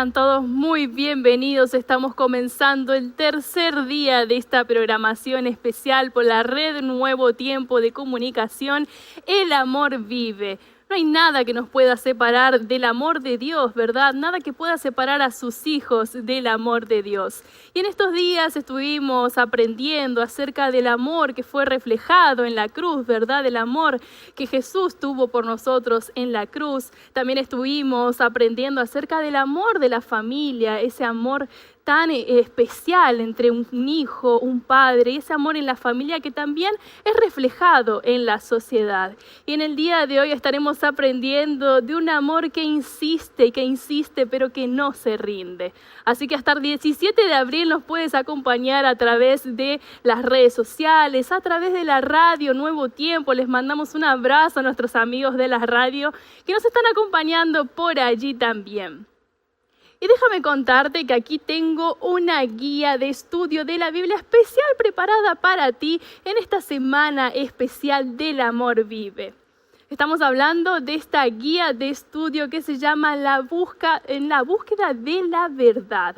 Sean todos muy bienvenidos. Estamos comenzando el tercer día de esta programación especial por la red Nuevo Tiempo de Comunicación. El amor vive. No hay nada que nos pueda separar del amor de Dios, ¿verdad? Nada que pueda separar a sus hijos del amor de Dios. Y en estos días estuvimos aprendiendo acerca del amor que fue reflejado en la cruz, ¿verdad? El amor que Jesús tuvo por nosotros en la cruz. También estuvimos aprendiendo acerca del amor de la familia, ese amor tan especial entre un hijo, un padre, y ese amor en la familia que también es reflejado en la sociedad. Y en el día de hoy estaremos aprendiendo de un amor que insiste, pero que no se rinde. Así que hasta el 17 de abril nos puedes acompañar a través de las redes sociales, a través de la radio Nuevo Tiempo. Les mandamos un abrazo a nuestros amigos de la radio que nos están acompañando por allí también. Y déjame contarte que aquí tengo una guía de estudio de la Biblia especial preparada para ti en esta semana especial del amor vive. Estamos hablando de esta guía de estudio que se llama En la búsqueda de la verdad.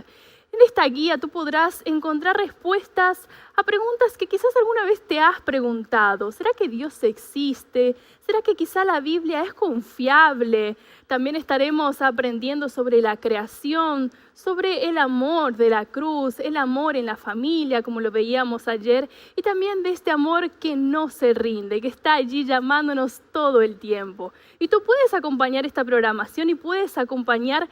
En esta guía tú podrás encontrar respuestas a preguntas que quizás alguna vez te has preguntado. ¿Será que Dios existe? ¿Será que quizá la Biblia es confiable? También estaremos aprendiendo sobre la creación, sobre el amor de la cruz, el amor en la familia, como lo veíamos ayer, y también de este amor que no se rinde, que está allí llamándonos todo el tiempo. Y tú puedes acompañar esta programación y puedes acompañar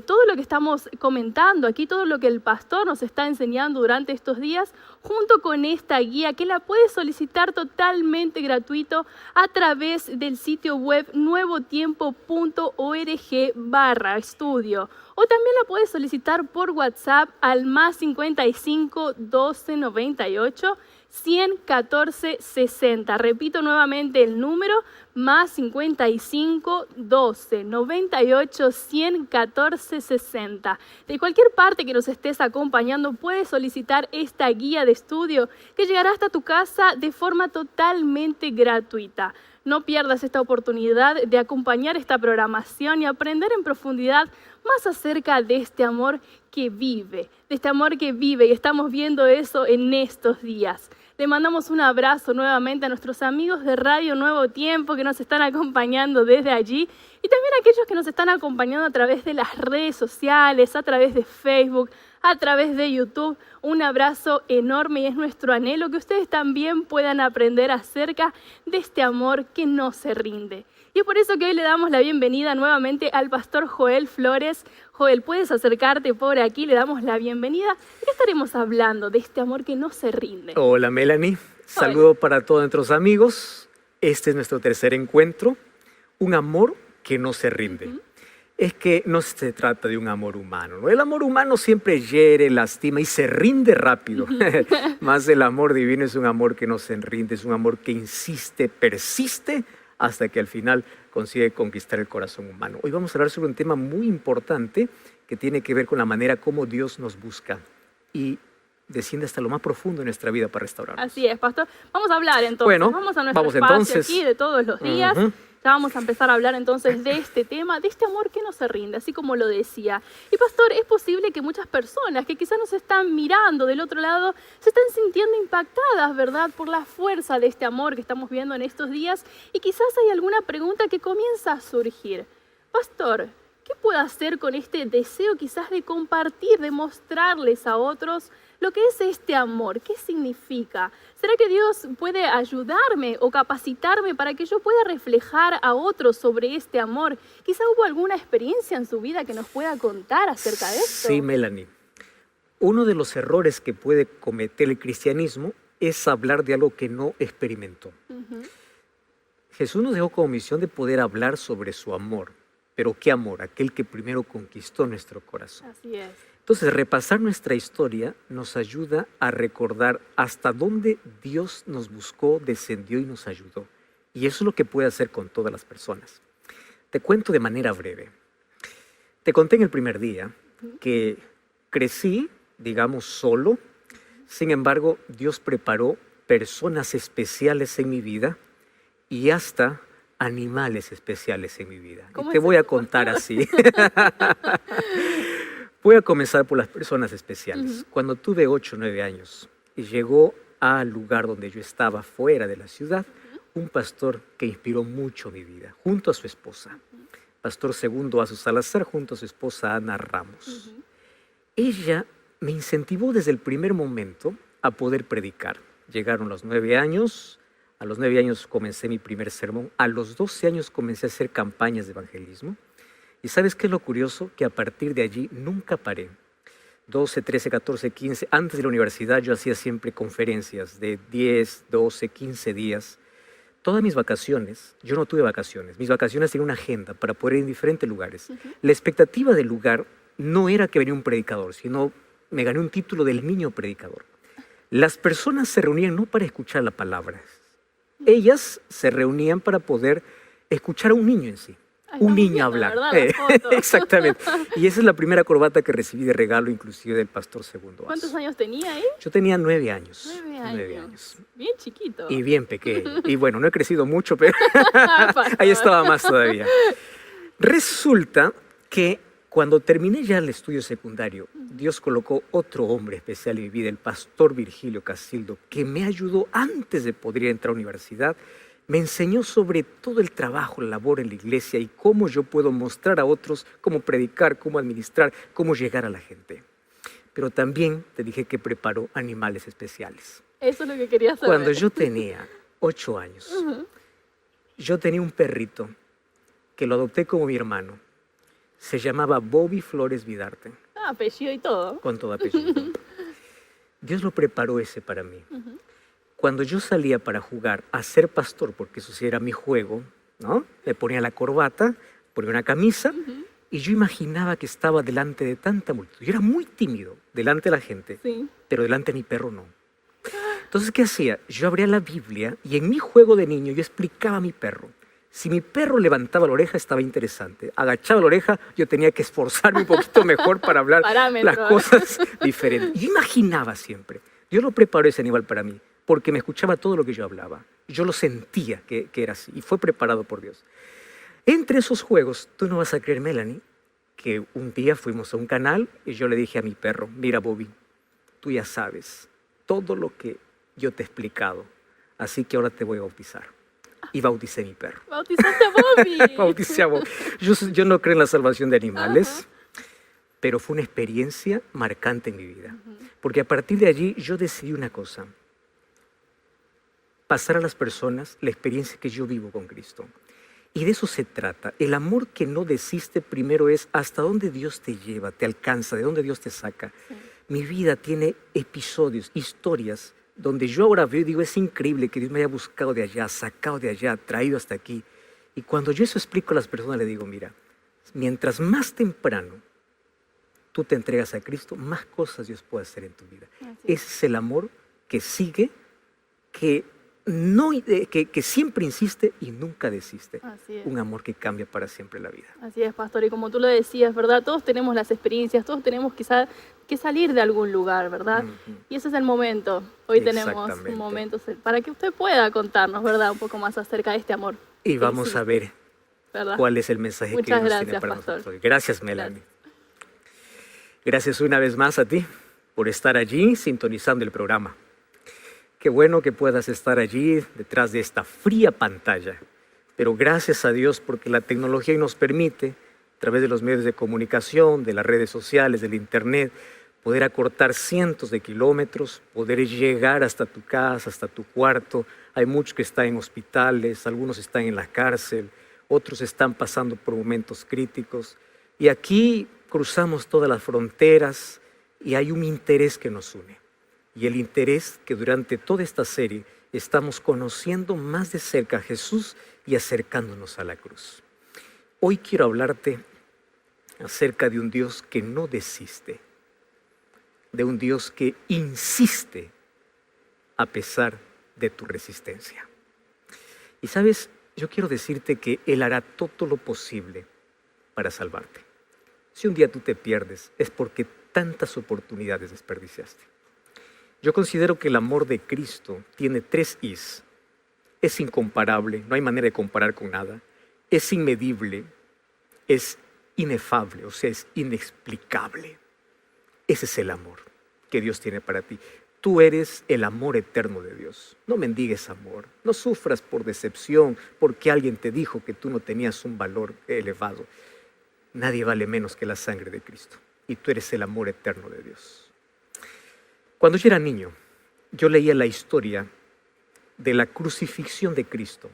todo lo que estamos comentando aquí, todo lo que el pastor nos está enseñando durante estos días, junto con esta guía que la puedes solicitar totalmente gratuito a través del sitio web nuevotiempo.org/estudio. O también la puedes solicitar por WhatsApp al +55 12 98 114 60. Repito nuevamente el número, +55 12 98 114 60. De cualquier parte que nos estés acompañando, puedes solicitar esta guía de estudio que llegará hasta tu casa de forma totalmente gratuita. No pierdas esta oportunidad de acompañar esta programación y aprender en profundidad más acerca de este amor que vive, y estamos viendo eso en estos días. Le mandamos un abrazo nuevamente a nuestros amigos de Radio Nuevo Tiempo que nos están acompañando desde allí y también a aquellos que nos están acompañando a través de las redes sociales, a través de Facebook, a través de YouTube. Un abrazo enorme y es nuestro anhelo que ustedes también puedan aprender acerca de este amor que no se rinde. Y es por eso que hoy le damos la bienvenida nuevamente al pastor Joel Flores. Joel, puedes acercarte por aquí, le damos la bienvenida. ¿De qué estaremos hablando? De este amor que no se rinde. Hola Melanie, saludo para todos nuestros amigos. Este es nuestro tercer encuentro, un amor que no se rinde. Es que no se trata de un amor humano, ¿no? El amor humano siempre hiere, lastima y se rinde rápido. Más el amor divino es un amor que no se rinde, es un amor que insiste, persiste hasta que al final consigue conquistar el corazón humano. Hoy vamos a hablar sobre un tema muy importante que tiene que ver con la manera como Dios nos busca y desciende hasta lo más profundo de nuestra vida para restaurarnos. Así es, pastor. Vamos a hablar entonces. Bueno, vamos a nuestro espacio entonces aquí de todos los días. Ya vamos a empezar a hablar entonces de este tema, de este amor que no se rinde, así como lo decía. Y pastor, es posible que muchas personas que quizás nos están mirando del otro lado se estén sintiendo impactadas, ¿verdad? Por la fuerza de este amor que estamos viendo en estos días. Y quizás hay alguna pregunta que comienza a surgir. Pastor, ¿qué puedo hacer con este deseo quizás de compartir, de mostrarles a otros lo que es este amor? ¿Qué significa? ¿Será que Dios puede ayudarme o capacitarme para que yo pueda reflejar a otros sobre este amor? Quizá hubo alguna experiencia en su vida que nos pueda contar acerca de esto. Sí, Melanie. Uno de los errores que puede cometer el cristianismo es hablar de algo que no experimentó. Jesús nos dejó como misión de poder hablar sobre su amor. Pero ¿qué amor? Aquel que primero conquistó nuestro corazón. Así es. Entonces, repasar nuestra historia nos ayuda a recordar hasta dónde Dios nos buscó, descendió y nos ayudó. Y eso es lo que puede hacer con todas las personas. Te cuento de manera breve. Te conté en el primer día que crecí, digamos, solo. Sin embargo, Dios preparó personas especiales en mi vida y hasta animales especiales en mi vida. Y te voy a contar así. Voy a comenzar por las personas especiales. Cuando tuve 8 o 9 años, llegó al lugar donde yo estaba, fuera de la ciudad, un pastor que inspiró mucho mi vida, junto a su esposa. Pastor Segundo Azu Salazar, junto a su esposa Ana Ramos. Ella me incentivó desde el primer momento a poder predicar. Llegaron los 9 años, a los 9 años comencé mi primer sermón, a los 12 años comencé a hacer campañas de evangelismo. ¿Y sabes qué es lo curioso? Que a partir de allí nunca paré. 12, 13, 14, 15, antes de la universidad yo hacía siempre conferencias de 10, 12, 15 días. Todas mis vacaciones, yo no tuve vacaciones, mis vacaciones tenían una agenda para poder ir en diferentes lugares. La expectativa del lugar no era que venía un predicador, sino me gané un título del niño predicador. Las personas se reunían no para escuchar la palabra, ellas se reunían para poder escuchar a un niño en sí. Ay, un niño hablar. Exactamente. Y esa es la primera corbata que recibí de regalo, inclusive del pastor Segundo Azu. ¿Cuántos años tenía ahí? Yo tenía 9 años. 9 años. Bien chiquito. Y bien pequeño. Y bueno, no he crecido mucho, pero ahí estaba más todavía. Resulta que cuando terminé ya el estudio secundario, Dios colocó otro hombre especial en mi vida, el pastor Virgilio Casildo, que me ayudó antes de poder entrar a la universidad. Me enseñó sobre todo el trabajo, la labor en la iglesia y cómo yo puedo mostrar a otros cómo predicar, cómo administrar, cómo llegar a la gente. Pero también te dije que preparó animales especiales. Eso es lo que quería saber. Cuando yo tenía 8 años, yo tenía un perrito que lo adopté como mi hermano. Se llamaba Bobby Flores Vidarte. Ah, apellido y todo. Con todo apellido. Dios lo preparó ese para mí. Cuando yo salía para jugar a ser pastor, porque eso sí era mi juego, ¿no? Me ponía la corbata, ponía una camisa y yo imaginaba que estaba delante de tanta multitud. Yo era muy tímido delante de la gente, pero delante de mi perro no. Entonces, ¿qué hacía? Yo abría la Biblia y en mi juego de niño yo explicaba a mi perro. Si mi perro levantaba la oreja, estaba interesante. Agachaba la oreja, yo tenía que esforzarme un poquito mejor para hablar las cosas diferentes. Yo imaginaba siempre. Dios lo preparó ese animal para mí, porque me escuchaba todo lo que yo hablaba. Yo lo sentía que era así, y fue preparado por Dios. Entre esos juegos, tú no vas a creer, Melanie, que un día fuimos a un canal y yo le dije a mi perro, mira Bobby, tú ya sabes todo lo que yo te he explicado, así que ahora te voy a bautizar. Y bauticé a mi perro. ¿Bautizaste a Bobby? Bauticé a Bobby. Yo no creo en la salvación de animales, pero fue una experiencia marcante en mi vida. Porque a partir de allí yo decidí una cosa, pasar a las personas la experiencia que yo vivo con Cristo. Y de eso se trata. El amor que no desiste primero es hasta dónde Dios te lleva, te alcanza, de dónde Dios te saca. Mi vida tiene episodios, historias, donde yo ahora veo y digo, es increíble que Dios me haya buscado de allá, sacado de allá, traído hasta aquí. Y cuando yo eso explico a las personas, les digo, mira, mientras más temprano tú te entregas a Cristo, más cosas Dios puede hacer en tu vida. Ese es el amor que sigue, que siempre insiste y nunca desiste. Un amor que cambia para siempre la vida. Así es, pastor. Y como tú lo decías, ¿verdad? Todos tenemos las experiencias, todos tenemos quizás que salir de algún lugar, ¿verdad? Y ese es el momento. Hoy tenemos un momento para que usted pueda contarnos, ¿verdad? Un poco más acerca de este amor. Y vamos a ver, ¿verdad?, cuál es el mensaje que Dios tiene para nosotros. Gracias, Melanie. Gracias una vez más a ti por estar allí sintonizando el programa. Qué bueno que puedas estar allí detrás de esta fría pantalla. Pero gracias a Dios porque la tecnología hoy nos permite, a través de los medios de comunicación, de las redes sociales, del internet, poder acortar cientos de kilómetros, poder llegar hasta tu casa, hasta tu cuarto. Hay muchos que están en hospitales, algunos están en la cárcel, otros están pasando por momentos críticos. Y aquí cruzamos todas las fronteras y hay un interés que nos une. Y el interés que durante toda esta serie estamos conociendo más de cerca a Jesús y acercándonos a la cruz. Hoy quiero hablarte acerca de un Dios que no desiste, de un Dios que insiste a pesar de tu resistencia. Y sabes, yo quiero decirte que Él hará todo lo posible para salvarte. Si un día tú te pierdes, es porque tantas oportunidades desperdiciaste. Yo considero que el amor de Cristo tiene 3 Is. Es incomparable, no hay manera de comparar con nada. Es inmedible, es inefable, o sea, es inexplicable. Ese es el amor que Dios tiene para ti. Tú eres el amor eterno de Dios. No mendigues amor. No sufras por decepción porque alguien te dijo que tú no tenías un valor elevado. Nadie vale menos que la sangre de Cristo. Y tú eres el amor eterno de Dios. Cuando yo era niño, yo leía la historia de la crucifixión de Cristo.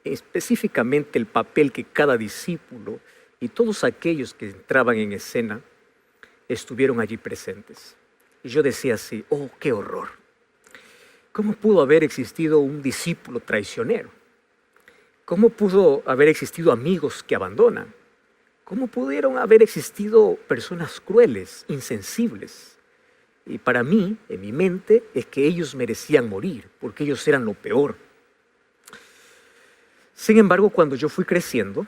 Específicamente el papel que cada discípulo y todos aquellos que entraban en escena estuvieron allí presentes. Y yo decía así, oh, qué horror. ¿Cómo pudo haber existido un discípulo traicionero? ¿Cómo pudo haber existido amigos que abandonan? ¿Cómo pudieron haber existido personas crueles, insensibles? Y para mí, en mi mente, es que ellos merecían morir, porque ellos eran lo peor. Sin embargo, cuando yo fui creciendo,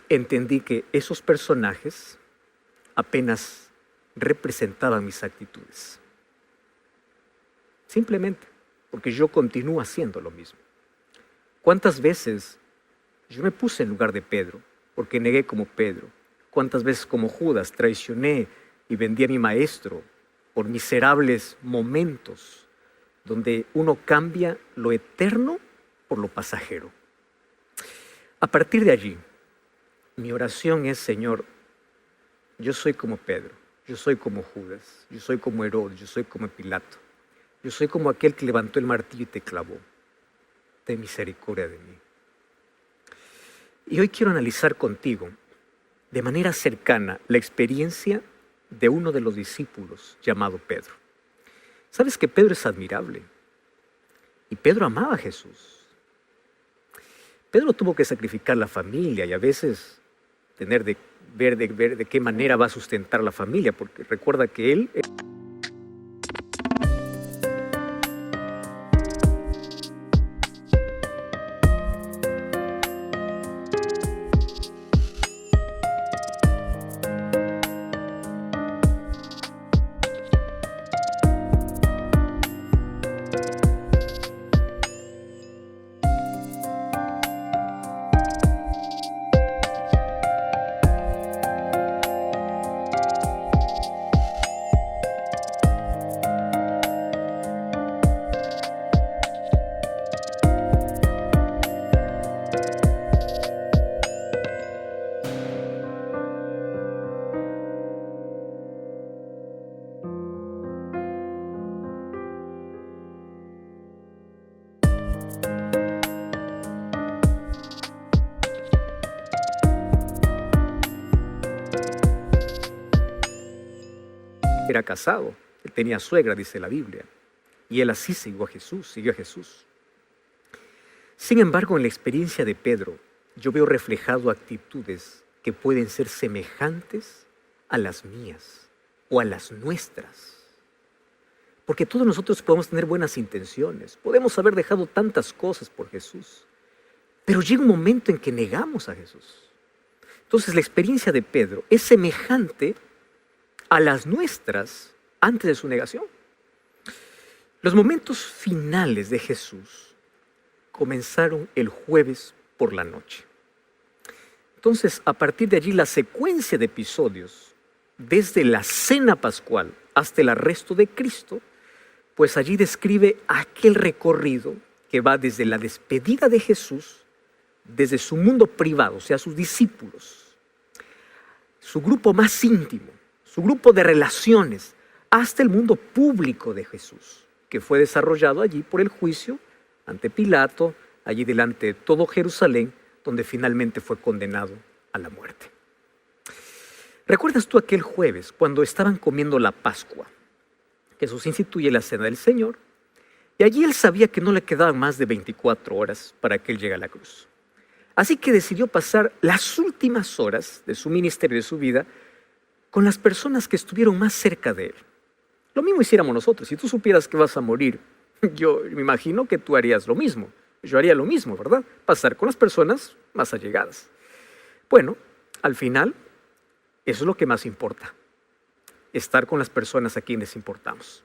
entendí que esos personajes apenas representaban mis actitudes. Simplemente porque yo continúo haciendo lo mismo. ¿Cuántas veces yo me puse en lugar de Pedro porque negué como Pedro? ¿Cuántas veces como Judas traicioné y vendí a mi maestro por miserables momentos donde uno cambia lo eterno por lo pasajero? A partir de allí, mi oración es, Señor, yo soy como Pedro, yo soy como Judas, yo soy como Herodes, yo soy como Pilato, yo soy como aquel que levantó el martillo y te clavó. Ten misericordia de mí. Y hoy quiero analizar contigo, de manera cercana, la experiencia de uno de los discípulos llamado Pedro. ¿Sabes que Pedro es admirable? Y Pedro amaba a Jesús. Pedro tuvo que sacrificar la familia y a veces tener de ver de qué manera va a sustentar la familia, porque recuerda que él... era casado, él tenía suegra, dice la Biblia, y él así siguió a Jesús. Sin embargo, en la experiencia de Pedro, yo veo reflejado actitudes que pueden ser semejantes a las mías o a las nuestras. Porque todos nosotros podemos tener buenas intenciones, podemos haber dejado tantas cosas por Jesús, pero llega un momento en que negamos a Jesús. Entonces la experiencia de Pedro es semejante a las nuestras antes de su negación. Los momentos finales de Jesús comenzaron el jueves por la noche. Entonces, a partir de allí, la secuencia de episodios, desde la cena pascual hasta el arresto de Cristo, pues allí describe aquel recorrido que va desde la despedida de Jesús, desde su mundo privado, o sea, sus discípulos, su grupo más íntimo, su grupo de relaciones, hasta el mundo público de Jesús, que fue desarrollado allí por el juicio ante Pilato, allí delante de todo Jerusalén, donde finalmente fue condenado a la muerte. ¿Recuerdas tú aquel jueves cuando estaban comiendo la Pascua? Jesús instituye la cena del Señor y allí él sabía que no le quedaban más de 24 horas para que él llegue a la cruz. Así que decidió pasar las últimas horas de su ministerio, de su vida, con las personas que estuvieron más cerca de él. Lo mismo hiciéramos nosotros. Si tú supieras que vas a morir, yo me imagino que tú harías lo mismo. Yo haría lo mismo, ¿verdad? Pasar con las personas más allegadas. Bueno, al final, eso es lo que más importa. Estar con las personas a quienes importamos.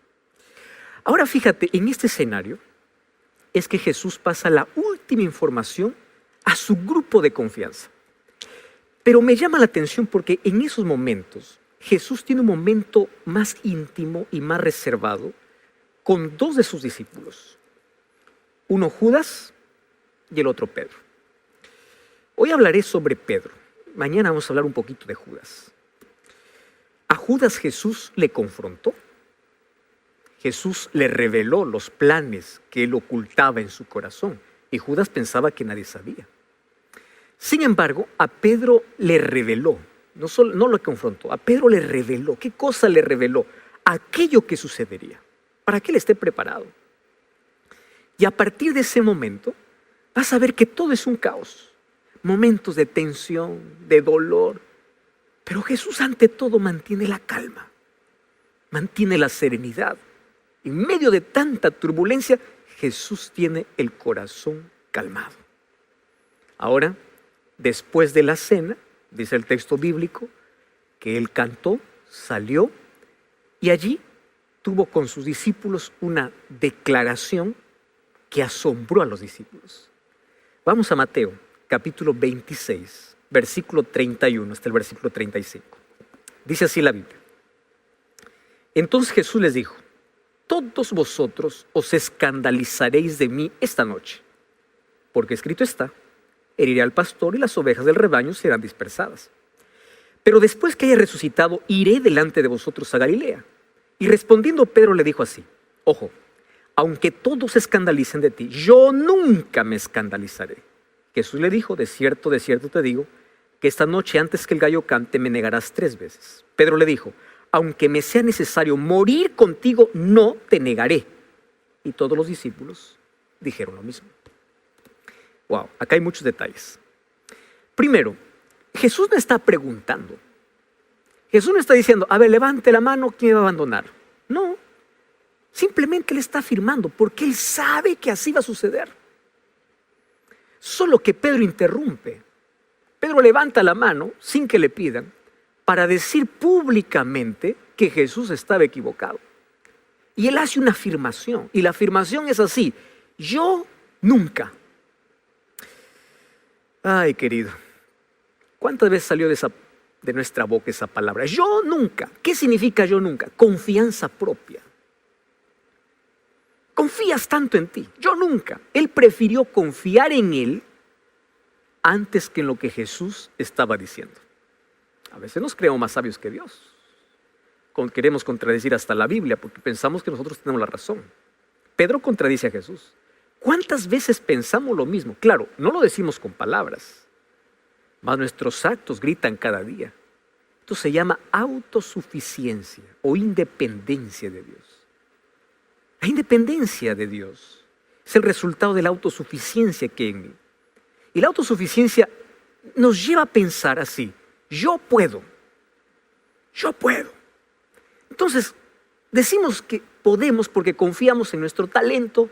Ahora fíjate, en este escenario es que Jesús pasa la última información a su grupo de confianza. Pero me llama la atención porque en esos momentos Jesús tiene un momento más íntimo y más reservado con dos de sus discípulos. Uno Judas y el otro Pedro. Hoy hablaré sobre Pedro. Mañana vamos a hablar un poquito de Judas. A Judas Jesús le confrontó. Jesús le reveló los planes que él ocultaba en su corazón. Y Judas pensaba que nadie sabía. Sin embargo, a Pedro le reveló. No lo confrontó, a Pedro le reveló. ¿Qué cosa le reveló? Aquello que sucedería, para que él esté preparado. Y a partir de ese momento, vas a ver que todo es un caos. Momentos de tensión, de dolor. Pero Jesús ante todo mantiene la calma, mantiene la serenidad. En medio de tanta turbulencia, Jesús tiene el corazón calmado. Ahora, después de la cena, dice el texto bíblico, que él cantó, salió y allí tuvo con sus discípulos una declaración que asombró a los discípulos. Vamos a Mateo, capítulo 26, versículo 31 hasta el versículo 35. Dice así la Biblia. Entonces Jesús les dijo: todos vosotros os escandalizaréis de mí esta noche, porque escrito está: heriré al pastor y las ovejas del rebaño serán dispersadas. Pero después que haya resucitado, iré delante de vosotros a Galilea. Y respondiendo Pedro le dijo así: ojo, aunque todos se escandalicen de ti, yo nunca me escandalizaré. Jesús le dijo: de cierto te digo, que esta noche antes que el gallo cante me negarás 3 veces. Pedro le dijo: aunque me sea necesario morir contigo, no te negaré. Y todos los discípulos dijeron lo mismo. Wow, acá hay muchos detalles. Primero, Jesús no está preguntando. Jesús no está diciendo: a ver, levante la mano, ¿quién me va a abandonar? No, simplemente le está afirmando porque él sabe que así va a suceder. Solo que Pedro interrumpe. Pedro levanta la mano sin que le pidan para decir públicamente que Jesús estaba equivocado. Y él hace una afirmación, y la afirmación es así: yo nunca. Ay, querido, ¿cuántas veces salió de nuestra boca esa palabra? Yo nunca. ¿Qué significa yo nunca? Confianza propia. Confías tanto en ti. Yo nunca. Él prefirió confiar en él antes que en lo que Jesús estaba diciendo. A veces nos creemos más sabios que Dios. Queremos contradecir hasta la Biblia porque pensamos que nosotros tenemos la razón. Pedro contradice a Jesús. ¿Cuántas veces pensamos lo mismo? Claro, no lo decimos con palabras, mas nuestros actos gritan cada día. Esto se llama autosuficiencia o independencia de Dios. La independencia de Dios es el resultado de la autosuficiencia que hay en mí. Y la autosuficiencia nos lleva a pensar así: yo puedo. Entonces, decimos que podemos porque confiamos en nuestro talento,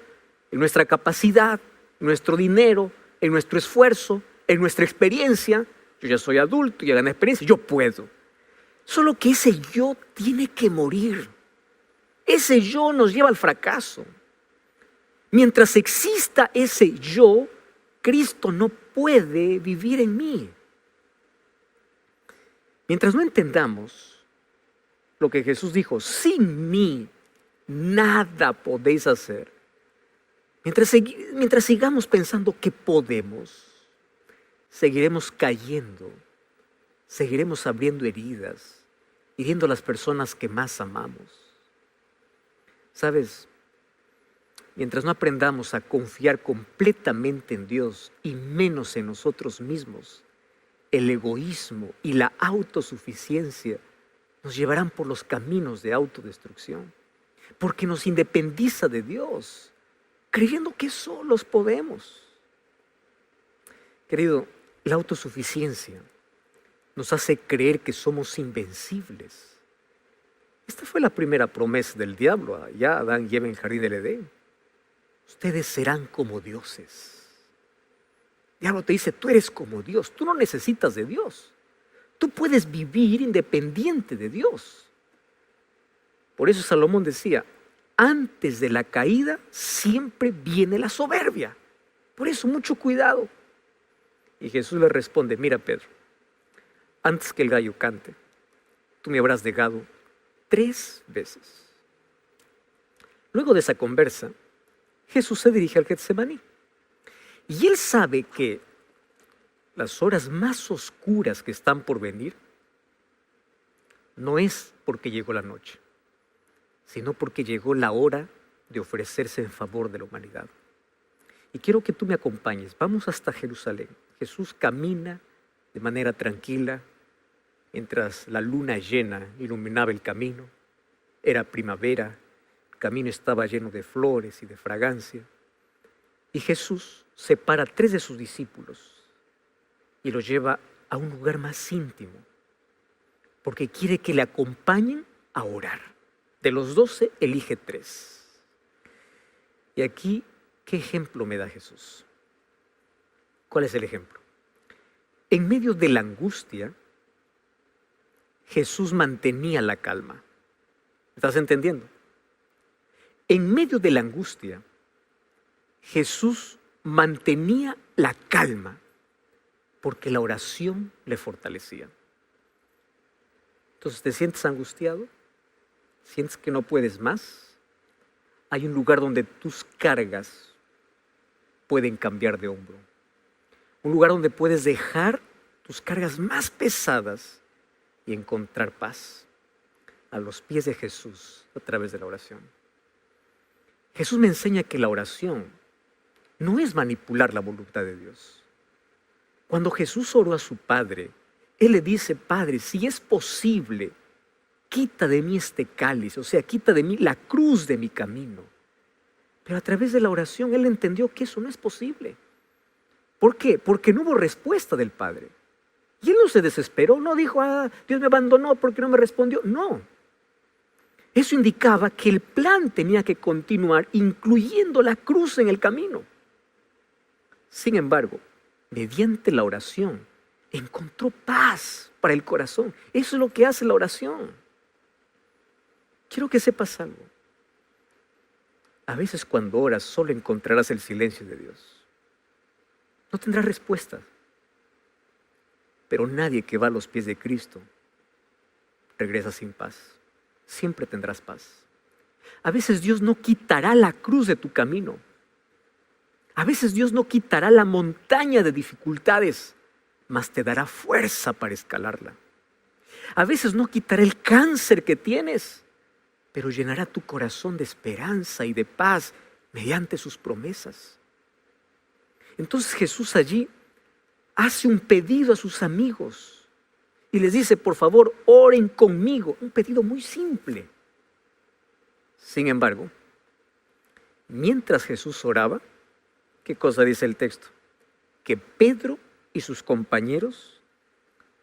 en nuestra capacidad, en nuestro dinero, en nuestro esfuerzo, en nuestra experiencia. Yo ya soy adulto, ya gané experiencia, yo puedo. Solo que ese yo tiene que morir. Ese yo nos lleva al fracaso. Mientras exista ese yo, Cristo no puede vivir en mí. Mientras no entendamos lo que Jesús dijo: sin mí nada podéis hacer. Mientras sigamos pensando que podemos, seguiremos cayendo, seguiremos abriendo heridas, hiriendo a las personas que más amamos. ¿Sabes? Mientras no aprendamos a confiar completamente en Dios y menos en nosotros mismos, el egoísmo y la autosuficiencia nos llevarán por los caminos de autodestrucción, porque nos independiza de Dios, creyendo que solos podemos. Querido, la autosuficiencia nos hace creer que somos invencibles. Esta fue la primera promesa del diablo allá Adán y Eva en el jardín del Edén. Ustedes serán como dioses. El diablo te dice: tú eres como Dios, tú no necesitas de Dios. Tú puedes vivir independiente de Dios. Por eso Salomón decía: antes de la caída siempre viene la soberbia. Por eso mucho cuidado. Y Jesús le responde: mira, Pedro, antes que el gallo cante, tú me habrás negado 3 veces. Luego de esa conversa, Jesús se dirige al Getsemaní. Y él sabe que las horas más oscuras que están por venir no es porque llegó la noche, sino porque llegó la hora de ofrecerse en favor de la humanidad. Y quiero que tú me acompañes. Vamos hasta Jerusalén. Jesús camina de manera tranquila mientras la luna llena iluminaba el camino. Era primavera, el camino estaba lleno de flores y de fragancia. Y Jesús separa a 3 de sus discípulos y los lleva a un lugar más íntimo, porque quiere que le acompañen a orar. De los 12, elige 3. Y aquí, ¿qué ejemplo me da Jesús? ¿Cuál es el ejemplo? En medio de la angustia, Jesús mantenía la calma. ¿Estás entendiendo? En medio de la angustia, Jesús mantenía la calma porque la oración le fortalecía. Entonces, ¿te sientes angustiado? ¿Sientes que no puedes más? Hay un lugar donde tus cargas pueden cambiar de hombro. Un lugar donde puedes dejar tus cargas más pesadas y encontrar paz a los pies de Jesús a través de la oración. Jesús me enseña que la oración no es manipular la voluntad de Dios. Cuando Jesús oró a su Padre, Él le dice: Padre, si es posible, quita de mí este cáliz, o sea, quita de mí la cruz de mi camino. Pero a través de la oración Él entendió que eso no es posible. ¿Por qué? Porque no hubo respuesta del Padre. Y Él no se desesperó, no dijo: Dios me abandonó porque no me respondió. No. Eso indicaba que el plan tenía que continuar, incluyendo la cruz en el camino. Sin embargo, mediante la oración, encontró paz para el corazón. Eso es lo que hace la oración. Quiero que sepas algo. A veces cuando oras solo encontrarás el silencio de Dios. No tendrás respuestas. Pero nadie que va a los pies de Cristo regresa sin paz. Siempre tendrás paz. A veces Dios no quitará la cruz de tu camino. A veces Dios no quitará la montaña de dificultades, mas te dará fuerza para escalarla. A veces no quitará el cáncer que tienes, pero llenará tu corazón de esperanza y de paz mediante sus promesas. Entonces Jesús allí hace un pedido a sus amigos y les dice: por favor, oren conmigo. Un pedido muy simple. Sin embargo, mientras Jesús oraba, ¿qué cosa dice el texto? Que Pedro y sus compañeros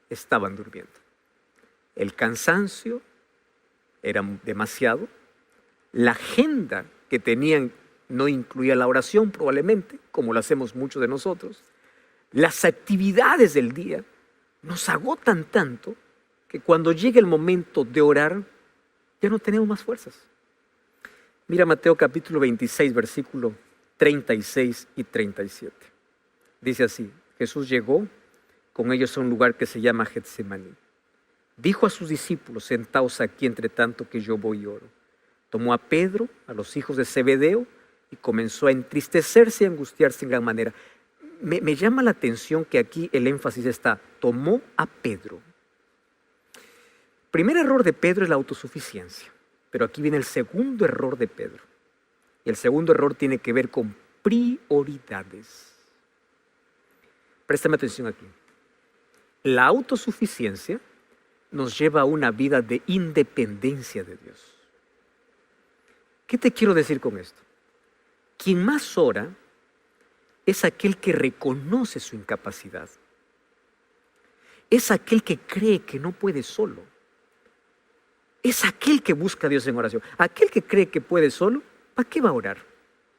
estaban durmiendo. El cansancio era demasiado. La agenda que tenían no incluía la oración probablemente, como lo hacemos muchos de nosotros. Las actividades del día nos agotan tanto que cuando llega el momento de orar, ya no tenemos más fuerzas. Mira Mateo capítulo 26, versículo 36 y 37. Dice así: Jesús llegó con ellos a un lugar que se llama Getsemaní. Dijo a sus discípulos: sentaos aquí entre tanto que yo voy y oro. Tomó a Pedro, a los hijos de Zebedeo, y comenzó a entristecerse y a angustiarse en gran manera. Me llama la atención que aquí el énfasis está: tomó a Pedro. Primer error de Pedro es la autosuficiencia, pero aquí viene el segundo error de Pedro. Y el segundo error tiene que ver con prioridades. Préstame atención aquí. La autosuficiencia nos lleva a una vida de independencia de Dios. ¿Qué te quiero decir con esto? Quien más ora es aquel que reconoce su incapacidad. Es aquel que cree que no puede solo. Es aquel que busca a Dios en oración. Aquel que cree que puede solo, ¿para qué va a orar?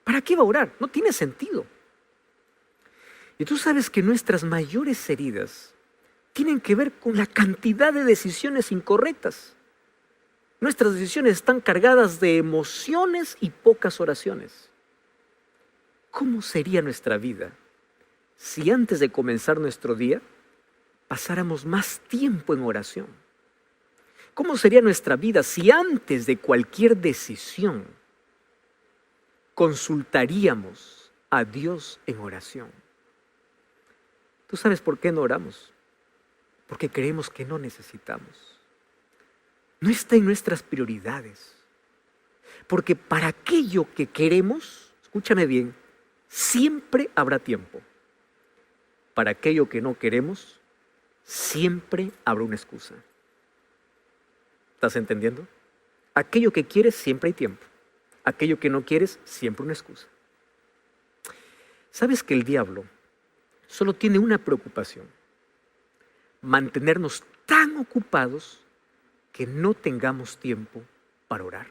¿Para qué va a orar? No tiene sentido. Y tú sabes que nuestras mayores heridas tienen que ver con la cantidad de decisiones incorrectas. Nuestras decisiones están cargadas de emociones y pocas oraciones. ¿Cómo sería nuestra vida si antes de comenzar nuestro día pasáramos más tiempo en oración? ¿Cómo sería nuestra vida si antes de cualquier decisión consultaríamos a Dios en oración? ¿Tú sabes por qué no oramos? Porque creemos que no necesitamos. No está en nuestras prioridades. Porque para aquello que queremos, escúchame bien, siempre habrá tiempo. Para aquello que no queremos, siempre habrá una excusa. ¿Estás entendiendo? Aquello que quieres, siempre hay tiempo. Aquello que no quieres, siempre una excusa. ¿Sabes que el diablo solo tiene una preocupación? Mantenernos tan ocupados que no tengamos tiempo para orar.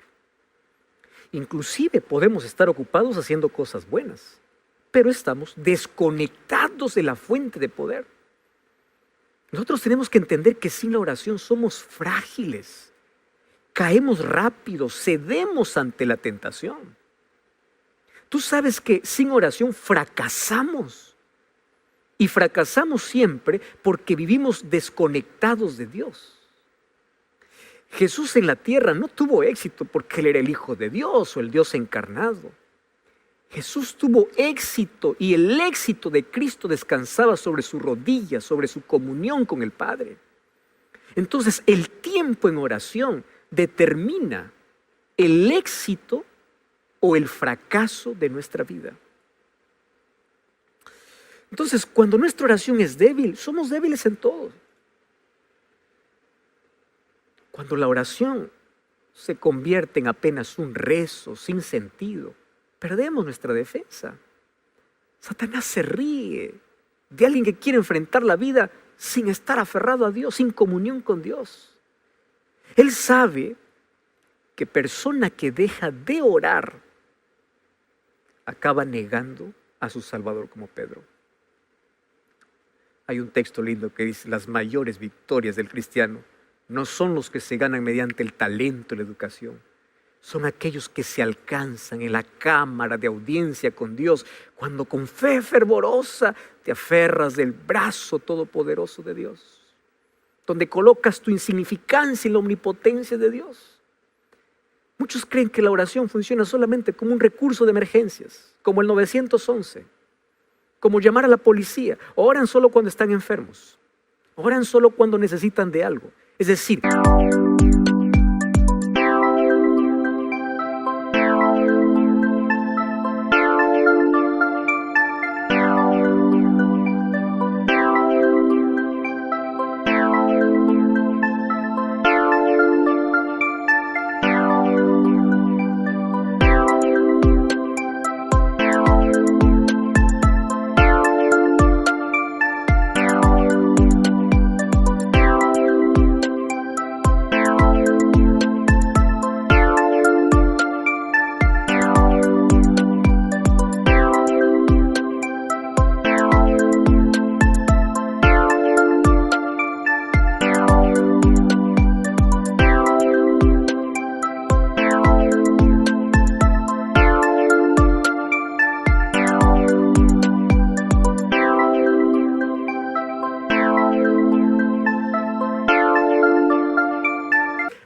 Inclusive podemos estar ocupados haciendo cosas buenas, pero estamos desconectados de la fuente de poder. Nosotros tenemos que entender que sin la oración somos frágiles. Caemos rápido, cedemos ante la tentación. Tú sabes que sin oración fracasamos. Y fracasamos siempre porque vivimos desconectados de Dios. Jesús en la tierra no tuvo éxito porque Él era el Hijo de Dios o el Dios encarnado. Jesús tuvo éxito y el éxito de Cristo descansaba sobre sus rodillas, sobre su comunión con el Padre. Entonces el tiempo en oración determina el éxito o el fracaso de nuestra vida. Entonces, cuando nuestra oración es débil, somos débiles en todo. Cuando la oración se convierte en apenas un rezo sin sentido, perdemos nuestra defensa. Satanás se ríe de alguien que quiere enfrentar la vida sin estar aferrado a Dios, sin comunión con Dios. Él sabe que persona que deja de orar acaba negando a su Salvador, como Pedro. Hay un texto lindo que dice: las mayores victorias del cristiano no son los que se ganan mediante el talento y la educación. Son aquellos que se alcanzan en la cámara de audiencia con Dios, cuando con fe fervorosa te aferras del brazo todopoderoso de Dios, donde colocas tu insignificancia en la omnipotencia de Dios. Muchos creen que la oración funciona solamente como un recurso de emergencias, como el 911, como llamar a la policía. Oran solo cuando están enfermos, oran solo cuando necesitan de algo. Es decir,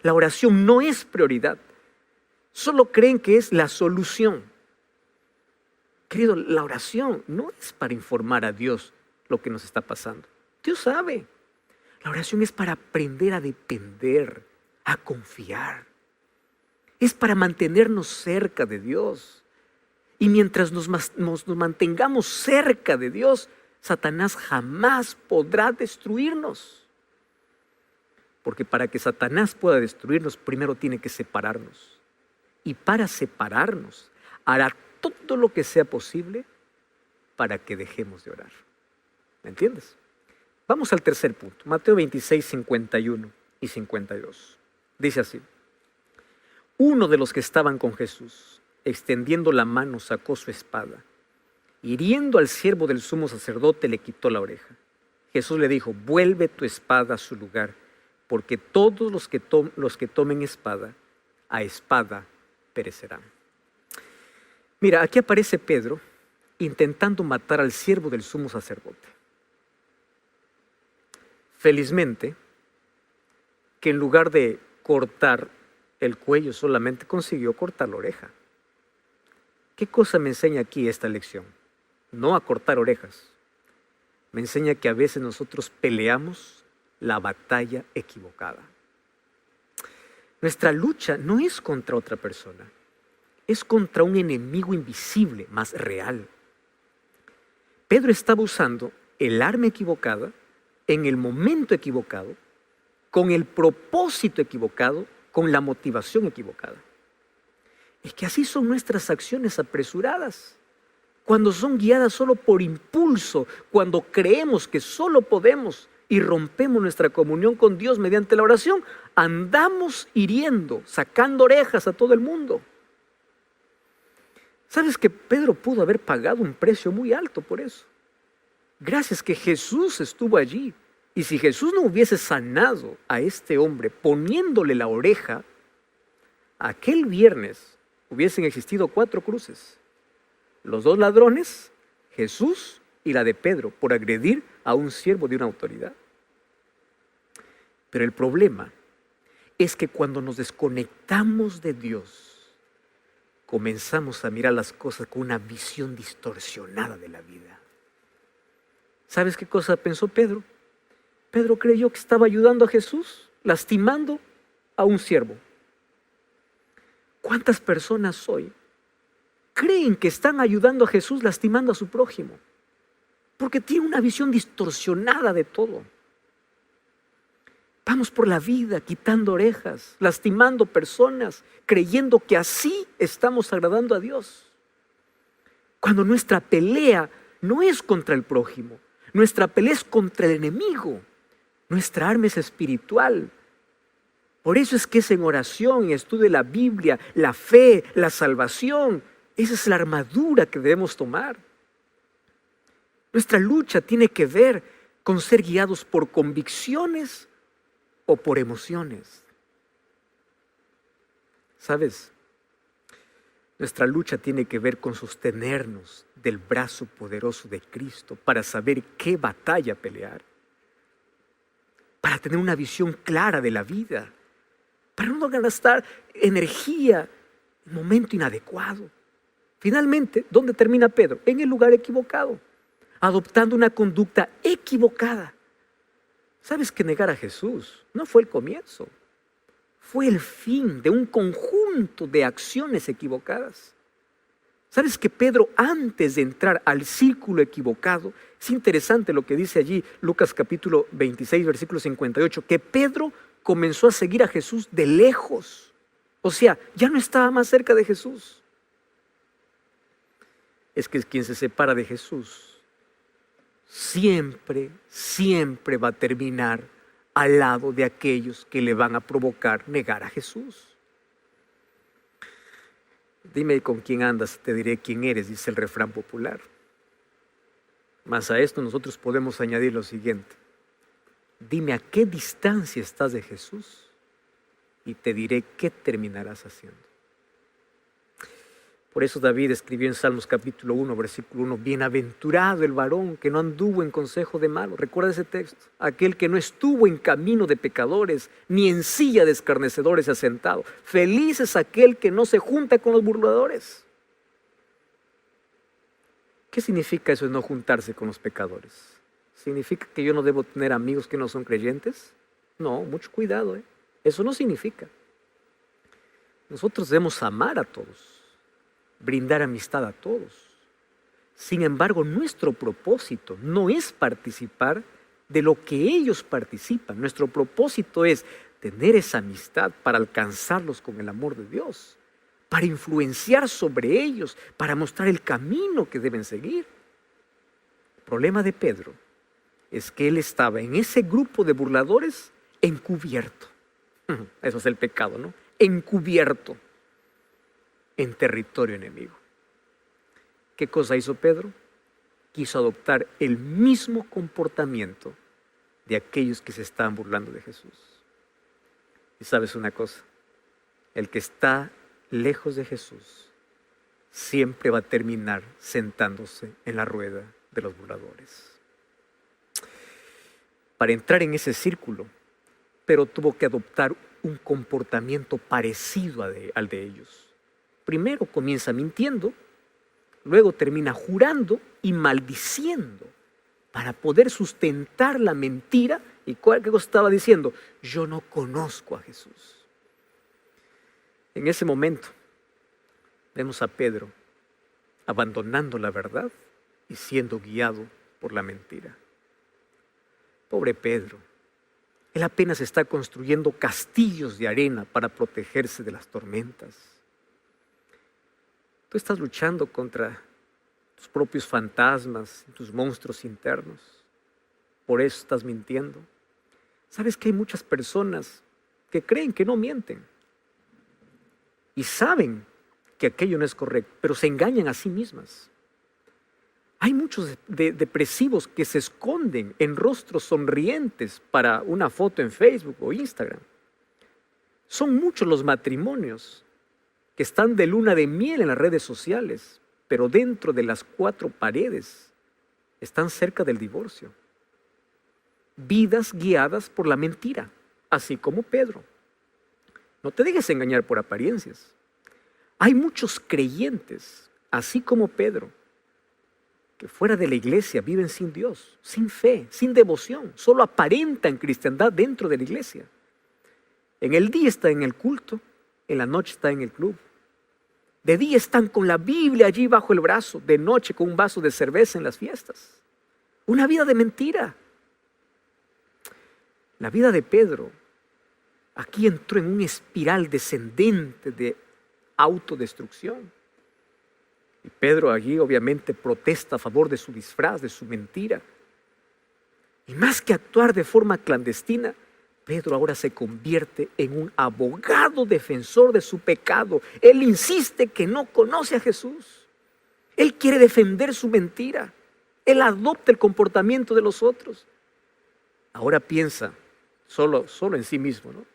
la oración no es prioridad. Solo creen que es la solución. Querido, la oración no es para informar a Dios lo que nos está pasando. Dios sabe. La oración es para aprender a depender, a confiar. Es para mantenernos cerca de Dios. Y mientras nos mantengamos cerca de Dios, Satanás jamás podrá destruirnos. Porque para que Satanás pueda destruirnos, primero tiene que separarnos. Y para separarnos, hará todo lo que sea posible para que dejemos de orar. ¿Me entiendes? Vamos al tercer punto. Mateo 26, 51 y 52. Dice así: uno de los que estaban con Jesús, extendiendo la mano, sacó su espada. Hiriendo al siervo del sumo sacerdote, le quitó la oreja. Jesús le dijo: vuelve tu espada a su lugar, porque todos los que tomen espada, a espada perecerán. Mira, aquí aparece Pedro intentando matar al siervo del sumo sacerdote. Felizmente, que en lugar de cortar el cuello solamente consiguió cortar la oreja. ¿Qué cosa me enseña aquí esta lección? No a cortar orejas. Me enseña que a veces nosotros peleamos la batalla equivocada. Nuestra lucha no es contra otra persona, es contra un enemigo invisible, más real. Pedro estaba usando el arma equivocada, en el momento equivocado, con el propósito equivocado, con la motivación equivocada. Es que así son nuestras acciones apresuradas. Cuando son guiadas solo por impulso, cuando creemos que solo podemos y rompemos nuestra comunión con Dios mediante la oración, andamos hiriendo, sacando orejas a todo el mundo. ¿Sabes que Pedro pudo haber pagado un precio muy alto por eso? Gracias que Jesús estuvo allí. Y si Jesús no hubiese sanado a este hombre poniéndole la oreja, aquel viernes hubiesen existido 4 cruces. Los 2 ladrones, Jesús y la de Pedro, por agredir a un siervo de una autoridad. Pero el problema es que cuando nos desconectamos de Dios, comenzamos a mirar las cosas con una visión distorsionada de la vida. ¿Sabes qué cosa pensó Pedro? Pedro creyó que estaba ayudando a Jesús, lastimando a un siervo. ¿Cuántas personas hoy creen que están ayudando a Jesús lastimando a su prójimo? Porque tienen una visión distorsionada de todo. Vamos por la vida quitando orejas, lastimando personas, creyendo que así estamos agradando a Dios. Cuando nuestra pelea no es contra el prójimo, nuestra pelea es contra el enemigo. Nuestra arma es espiritual. Por eso es que es en oración, en estudio de la Biblia, la fe, la salvación. Esa es la armadura que debemos tomar. Nuestra lucha tiene que ver con ser guiados por convicciones o por emociones. ¿Sabes? Nuestra lucha tiene que ver con sostenernos del brazo poderoso de Cristo para saber qué batalla pelear, para tener una visión clara de la vida, para no gastar energía en un momento inadecuado. Finalmente, ¿dónde termina Pedro? En el lugar equivocado, adoptando una conducta equivocada. ¿Sabes que negar a Jesús no fue el comienzo? Fue el fin de un conjunto de acciones equivocadas. ¿Sabes que Pedro, antes de entrar al círculo equivocado, es interesante lo que dice allí Lucas capítulo 26, versículo 58, que Pedro comenzó a seguir a Jesús de lejos. O sea, ya no estaba más cerca de Jesús. Es que quien se separa de Jesús siempre va a terminar al lado de aquellos que le van a provocar negar a Jesús. Dime con quién andas, te diré quién eres, dice el refrán popular. Mas a esto nosotros podemos añadir lo siguiente. Dime a qué distancia estás de Jesús y te diré qué terminarás haciendo. Por eso David escribió en Salmos capítulo 1, versículo 1, bienaventurado el varón que no anduvo en consejo de malos. Recuerda ese texto. Aquel que no estuvo en camino de pecadores, ni en silla de escarnecedores asentado. Feliz es aquel que no se junta con los burladores. ¿Qué significa eso de no juntarse con los pecadores? ¿Significa que yo no debo tener amigos que no son creyentes? No, mucho cuidado, ¿eh? Eso no significa. Nosotros debemos amar a todos, brindar amistad a todos. Sin embargo, nuestro propósito no es participar de lo que ellos participan. Nuestro propósito es tener esa amistad para alcanzarlos con el amor de Dios, para influenciar sobre ellos, para mostrar el camino que deben seguir. El problema de Pedro es que él estaba en ese grupo de burladores encubierto. Eso es el pecado, ¿no? Encubierto en territorio enemigo. ¿Qué cosa hizo Pedro? Quiso adoptar el mismo comportamiento de aquellos que se estaban burlando de Jesús. Y sabes una cosa, el que está lejos de Jesús siempre va a terminar sentándose en la rueda de los burladores. Para entrar en ese círculo pero tuvo que adoptar un comportamiento parecido al de ellos. Primero comienza mintiendo, luego termina jurando y maldiciendo para poder sustentar la mentira. ¿Y qué cosa estaba diciendo? Yo no conozco a Jesús. En ese momento vemos a Pedro abandonando la verdad y siendo guiado por la mentira. Pobre Pedro. Él apenas está construyendo castillos de arena para protegerse de las tormentas. Tú estás luchando contra tus propios fantasmas, tus monstruos internos. Por eso estás mintiendo. ¿Sabes que hay muchas personas que creen que no mienten? Y saben que aquello no es correcto, pero se engañan a sí mismas. Hay muchos depresivos que se esconden en rostros sonrientes para una foto en Facebook o Instagram. Son muchos los matrimonios que están de luna de miel en las redes sociales, pero dentro de las 4 paredes están cerca del divorcio. Vidas guiadas por la mentira, así como Pedro. No te dejes engañar por apariencias. Hay muchos creyentes, así como Pedro, que fuera de la iglesia viven sin Dios, sin fe, sin devoción, solo aparentan cristiandad dentro de la iglesia. En el día están en el culto, en la noche están en el club. De día están con la Biblia allí bajo el brazo, de noche con un vaso de cerveza en las fiestas. Una vida de mentira. La vida de Pedro aquí entró en una espiral descendente de autodestrucción. Y Pedro allí obviamente protesta a favor de su disfraz, de su mentira. Y más que actuar de forma clandestina, Pedro ahora se convierte en un abogado defensor de su pecado. Él insiste que no conoce a Jesús. Él quiere defender su mentira. Él adopta el comportamiento de los otros. Ahora piensa solo en sí mismo, ¿no?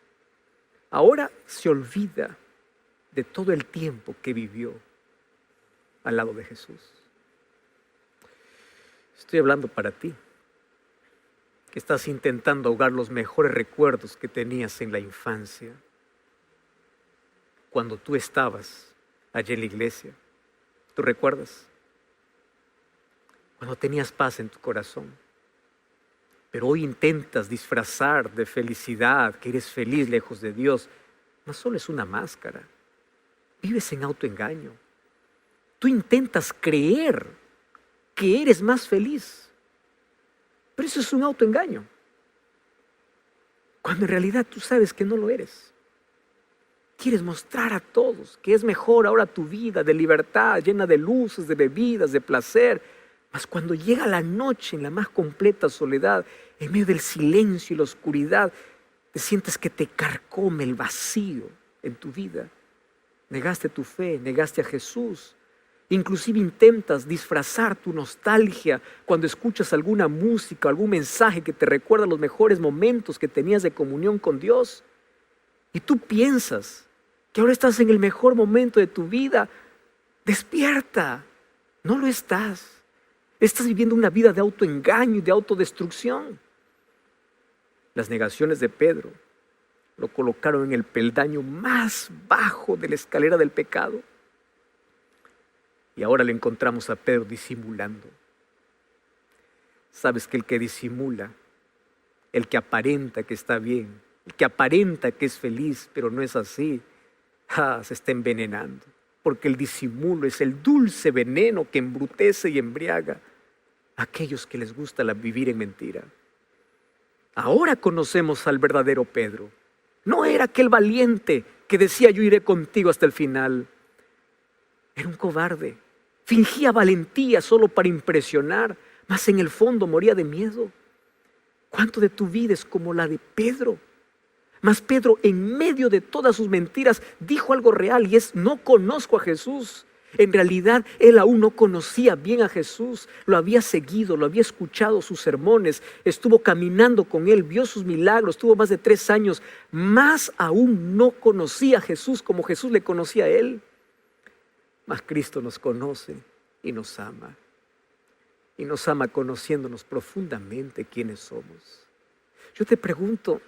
Ahora se olvida de todo el tiempo que vivió al lado de Jesús. Estoy hablando para ti, que estás intentando ahogar los mejores recuerdos que tenías en la infancia, cuando tú estabas allí en la iglesia. ¿Tú recuerdas? Cuando tenías paz en tu corazón. Pero hoy intentas disfrazar de felicidad, que eres feliz lejos de Dios. No solo es una máscara. Vives en autoengaño. Tú intentas creer que eres más feliz. Pero eso es un autoengaño. Cuando en realidad tú sabes que no lo eres. Quieres mostrar a todos que es mejor ahora tu vida de libertad, llena de luces, de bebidas, de placer. Mas cuando llega la noche en la más completa soledad, en medio del silencio y la oscuridad, te sientes que te carcome el vacío en tu vida. Negaste tu fe, negaste a Jesús. Inclusive intentas disfrazar tu nostalgia cuando escuchas alguna música, algún mensaje que te recuerda los mejores momentos que tenías de comunión con Dios. Y tú piensas que ahora estás en el mejor momento de tu vida. Despierta. No lo estás. Estás viviendo una vida de autoengaño y de autodestrucción. Las negaciones de Pedro lo colocaron en el peldaño más bajo de la escalera del pecado. Y ahora le encontramos a Pedro disimulando. Sabes que el que disimula, el que aparenta que está bien, el que aparenta que es feliz, pero no es así, se está envenenando. Porque el disimulo es el dulce veneno que embrutece y embriaga a aquellos que les gusta vivir en mentira. Ahora conocemos al verdadero Pedro. No era aquel valiente que decía yo iré contigo hasta el final. Era un cobarde. Fingía valentía solo para impresionar, mas en el fondo moría de miedo. ¿Cuánto de tu vida es como la de Pedro? Mas Pedro, en medio de todas sus mentiras, dijo algo real y es: no conozco a Jesús. En realidad, él aún no conocía bien a Jesús. Lo había seguido, lo había escuchado sus sermones, estuvo caminando con él, vio sus milagros, estuvo más de 3 años. Más aún no conocía a Jesús como Jesús le conocía a él. Mas Cristo nos conoce y nos ama. Y nos ama conociéndonos profundamente quiénes somos. Yo te pregunto,